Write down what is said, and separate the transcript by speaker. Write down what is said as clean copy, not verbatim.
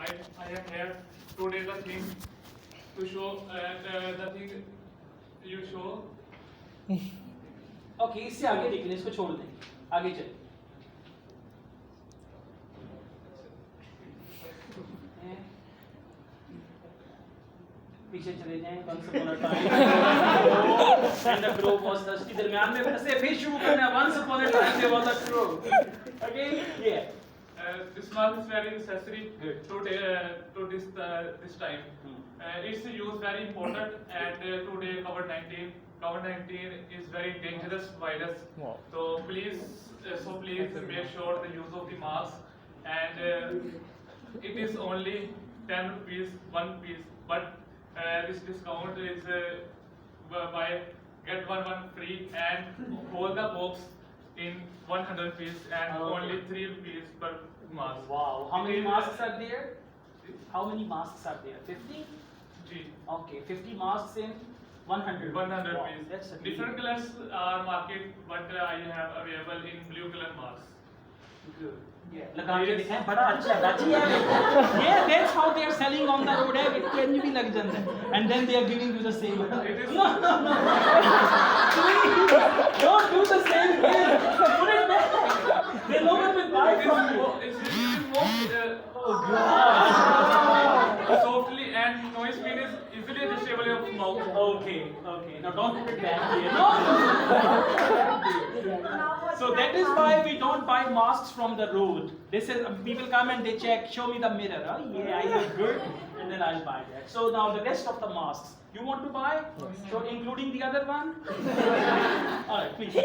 Speaker 1: I have here today the thing to show the thing you show.
Speaker 2: Okay, इससे आगे देखें, इसको छोड़ दें, आगे चल। पीछे चले जाएं, once upon a time and the crow was thirsty, दरमियान में फंसे, फिर शुरू करना है, once upon a time there was a crow. Okay, yeah.
Speaker 1: This mark is very necessary
Speaker 2: Good.
Speaker 1: to this time. Its use very important, and today COVID-19 is very dangerous virus.
Speaker 3: Wow.
Speaker 1: So please make sure the use of the mask, and it is only 10 rupees one piece, but this discount is by get one free, and hold the box in 100 rupees and only 3 rupees per mask.
Speaker 2: Wow. How many masks are there? How many masks are there? 50?
Speaker 1: Ji.
Speaker 2: Okay, 50 masks in 100.
Speaker 1: 100
Speaker 2: Wow,
Speaker 1: rupees.
Speaker 2: that's a
Speaker 1: Different colors are market, but I have available in blue color mask.
Speaker 2: Good. Yeah. लगा के दिखाएं, बड़ा अच्छा राजी है। Yeah, that's how they are selling on the road. It can भी लग जाता है. And then they are giving you the same.
Speaker 1: It is
Speaker 2: No. Please, don't do the same thing. Put it back. Then no one will buy from you. Oh God.
Speaker 1: Softly, and noise speed is easily adjustable of mouth.
Speaker 2: Okay. Now don't put it back here. No. So that is why we don't buy masks from the road. This is people come and they check, show me the mirror. Oh yeah, I look good, and then I'll buy that. So now the rest of the masks, you want to buy? So including the other one? All right, please.